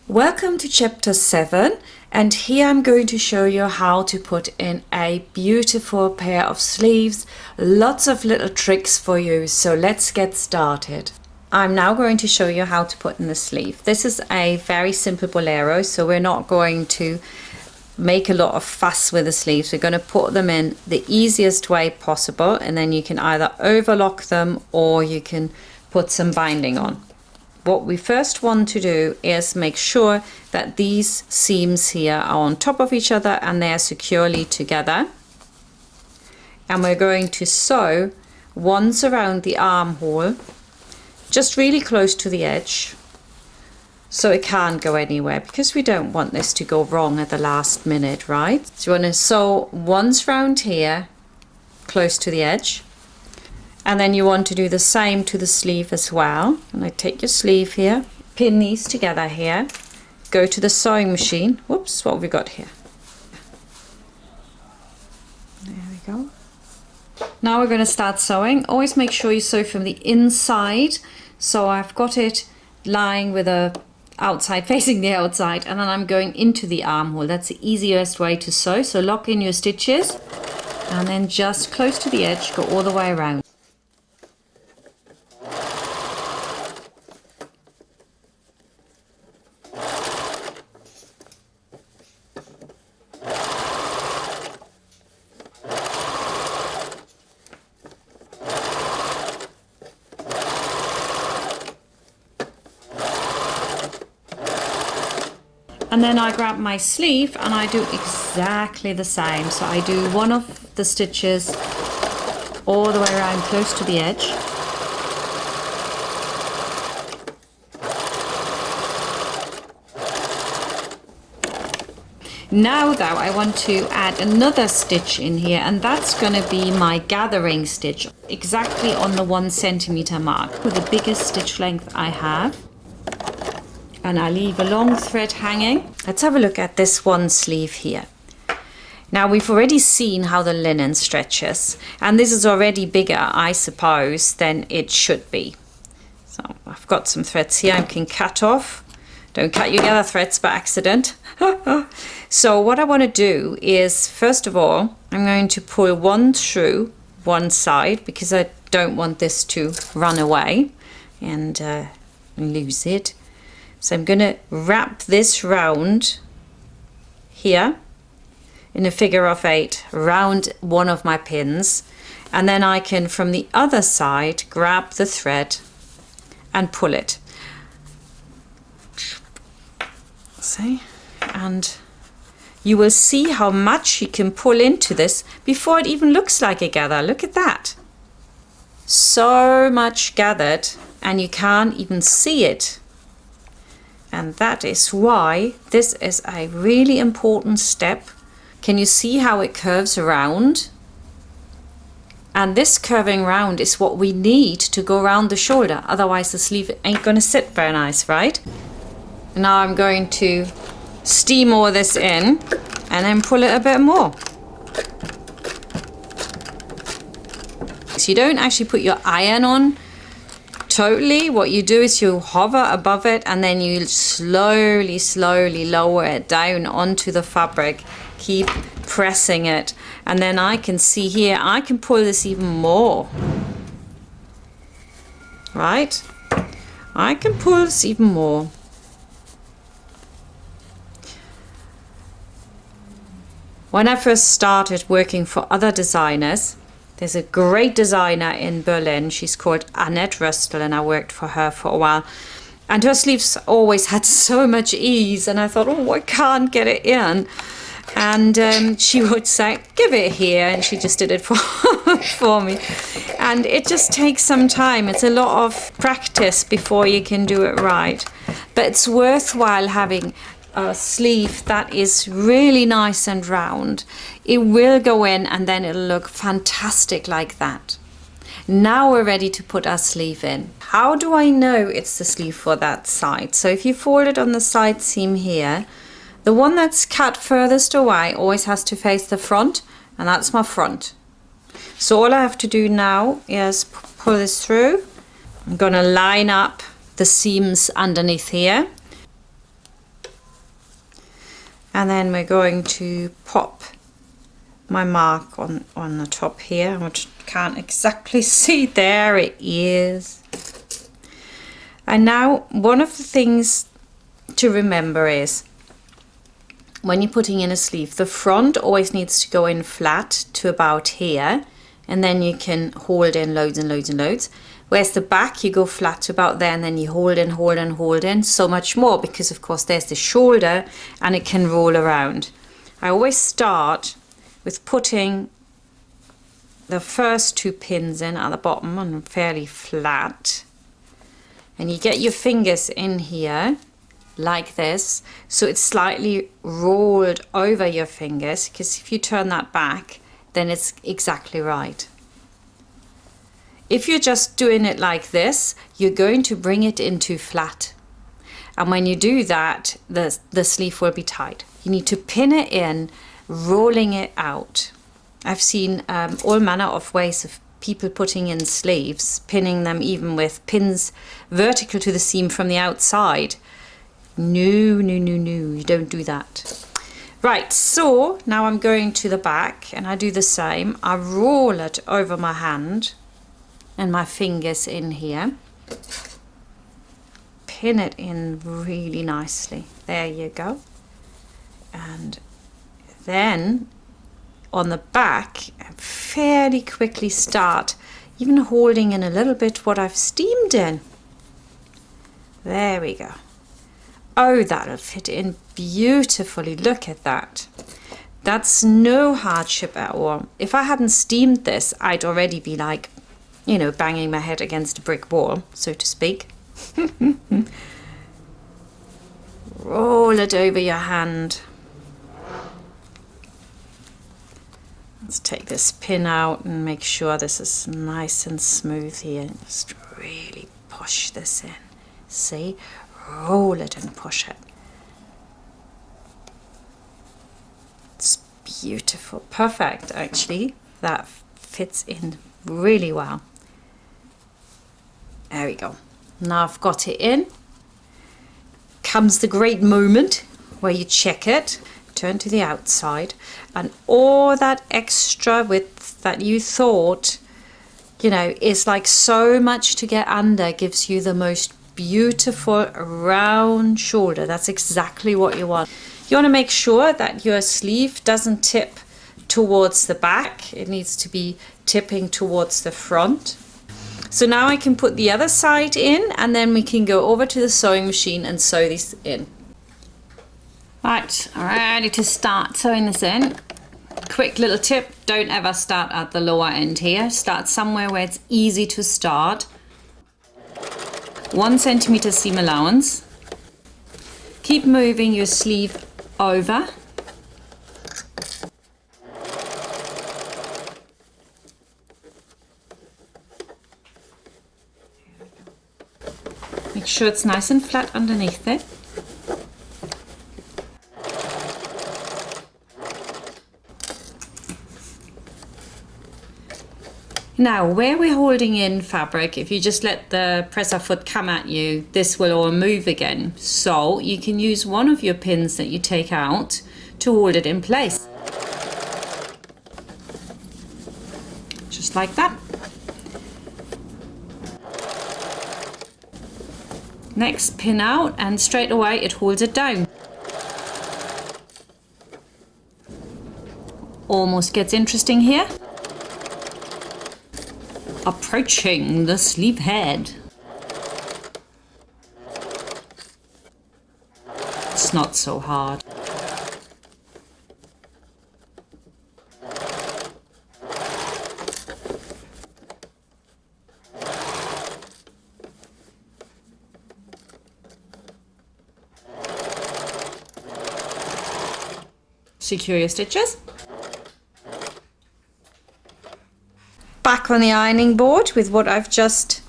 Welcome to chapter 7, and here I'm going to show you how to put in a beautiful pair of sleeves. Lots of little tricks for you, so let's get started. I'm now going to show you how to put in the sleeve. This is a very simple bolero, so we're not going to make a lot of fuss with the sleeves. We're going to put them in the easiest way possible, and then you can either overlock them or you can put some binding on. What we first want to do is make sure that these seams here are on top of each other and they're securely together. And we're going to sew once around the armhole, just really close to the edge, so it can't go anywhere, because we don't want this to go wrong at the last minute, right? So you want to sew once round here, close to the edge. And then you want to do the same to the sleeve as well. And I take your sleeve here, pin these together here, go to the sewing machine. Whoops, what have we got here? There we go. Now we're going to start sewing. Always make sure you sew from the inside. So I've got it lying with the outside facing the outside, and then I'm going into the armhole. That's the easiest way to sew. So lock in your stitches and then just close to the edge, go all the way around. And then I grab my sleeve and I do exactly the same. So I do one of the stitches all the way around close to the edge. Now though, I want to add another stitch in here, and that's going to be my gathering stitch, exactly on the 1 centimeter mark with the biggest stitch length I have. And I leave a long thread hanging. Let's have a look at this one sleeve here. Now we've already seen how the linen stretches, and this is already bigger, I suppose, than it should be. So I've got some threads here I can cut off. Don't cut your other threads by accident. So what I want to do is, first of all, I'm going to pull one through one side, because I don't want this to run away and lose it. So I'm going to wrap this round here in a figure of 8 round one of my pins, and then I can from the other side grab the thread and pull it. See? And you will see how much you can pull into this before it even looks like a gather. Look at that. So much gathered and you can't even see it. And that is why this is a really important step. Can you see how it curves around? And this curving round is what we need to go around the shoulder. Otherwise the sleeve ain't going to sit very nice, right? Now I'm going to steam all this in and then pull it a bit more. So you don't actually put your iron on totally. What you do is you hover above it and then you slowly lower it down onto the fabric. Keep pressing it, and then I can see here I can pull this even more, right? I can pull this even more. When I first started working for other designers, there's a great designer in Berlin. She's called Annette Röstl, and I worked for her for a while. And her sleeves always had so much ease, and I thought, oh, I can't get it in. And she would say, give it here, and she just did it for me. And it just takes some time. It's a lot of practice before you can do it right. But it's worthwhile having a sleeve that is really nice and round. It will go in and then it'll look fantastic like that. Now we're ready to put our sleeve in. How do I know it's the sleeve for that side? So if you fold it on the side seam here, the one that's cut furthest away always has to face the front, and that's my front. So all I have to do now is pull this through. I'm going to line up the seams underneath here. And then we're going to pop my mark on the top here, which can't exactly see. There it is. And now one of the things to remember is when you're putting in a sleeve, the front always needs to go in flat to about here, and then you can hold in loads and loads and loads. Whereas the back, you go flat to about there, and then you hold in, hold in, hold in so much more, because of course there's the shoulder and it can roll around. I always start with putting the first 2 pins in at the bottom and fairly flat. And you get your fingers in here like this, so it's slightly rolled over your fingers, because if you turn that back, then it's exactly right. If you're just doing it like this, you're going to bring it into flat. And when you do that, the sleeve will be tight. You need to pin it in, rolling it out. I've seen all manner of ways of people putting in sleeves, pinning them even with pins vertical to the seam from the outside. No, no, no, no, you don't do that. Right, so now I'm going to the back and I do the same. I roll it over my hand and my fingers in here. Pin it in really nicely. There you go. And then on the back, I fairly quickly start even holding in a little bit what I've steamed in. There we go. Oh, that'll fit in beautifully. Look at that. That's no hardship at all. If I hadn't steamed this, I'd already be like, you know, banging my head against a brick wall, so to speak. Roll it over your hand. Let's take this pin out and make sure this is nice and smooth here. Just really push this in. See? Roll it and push it. It's beautiful. Perfect, actually. That fits in really well. There we go. Now I've got it in. Comes the great moment where you check it. Turn to the outside, and all that extra width that you thought, you know, is like so much to get under, gives you the most beautiful round shoulder. That's exactly what you want. You want to make sure that your sleeve doesn't tip towards the back. It needs to be tipping towards the front. So now I can put the other side in, and then we can go over to the sewing machine and sew this in. Right, ready to start sewing this in. Quick little tip, don't ever start at the lower end here. Start somewhere where it's easy to start. 1 centimeter seam allowance. Keep moving your sleeve over. Make sure it's nice and flat underneath it. Now, where we're holding in fabric, if you just let the presser foot come at you, this will all move again. So you can use one of your pins that you take out to hold it in place. Just like that. Next, pin out, and straight away it holds it down. Almost gets interesting here. Approaching the sleeve head. It's not so hard. Secure your stitches. Back on the ironing board with what I've just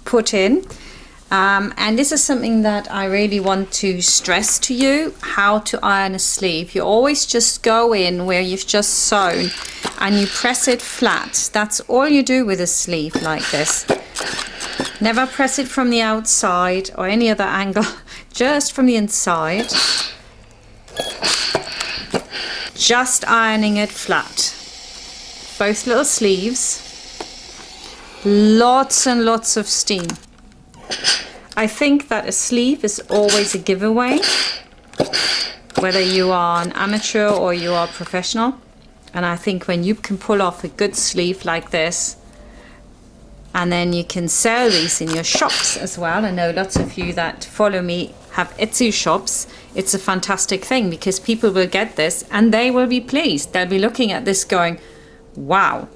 put in, and this is something that I really want to stress to you, how to iron a sleeve. You always just go in where you've just sewn and you press it flat. That's all you do with a sleeve like this. Never press it from the outside or any other angle, just from the inside. Just ironing it flat. Both little sleeves. Lots and lots of steam. I think that a sleeve is always a giveaway, whether you are an amateur or you are professional. And I think when you can pull off a good sleeve like this, and then you can sell these in your shops as well. I know lots of you that follow me have Etsy shops. It's a fantastic thing because people will get this and they will be pleased. They'll be looking at this going, wow,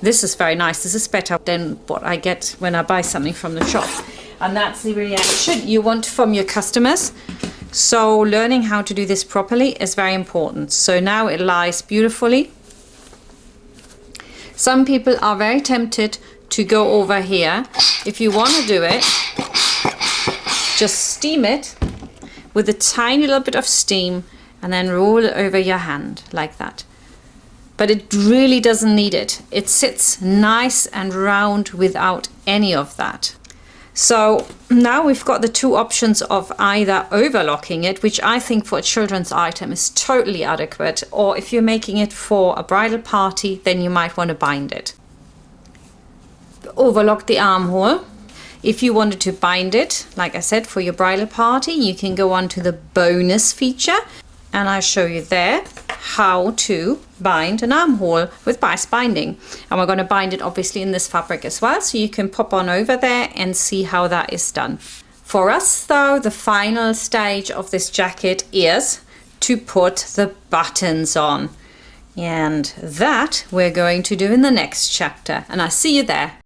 this is very nice. This is better than what I get when I buy something from the shop. And that's the reaction you want from your customers. So learning how to do this properly is very important. So now it lies beautifully. Some people are very tempted to go over here. If you want to do it, just steam it with a tiny little bit of steam and then roll it over your hand like that. But it really doesn't need it. It sits nice and round without any of that. So now we've got the two options of either overlocking it, which I think for a children's item is totally adequate, or if you're making it for a bridal party, then you might want to bind it. Overlock the armhole. If you wanted to bind it, like I said, for your bridal party, you can go on to the bonus feature, and I'll show you there how to bind an armhole with bias binding. And we're going to bind it obviously in this fabric as well, so you can pop on over there and see how that is done. For us though, the final stage of this jacket is to put the buttons on, and that we're going to do in the next chapter, and I'll see you there.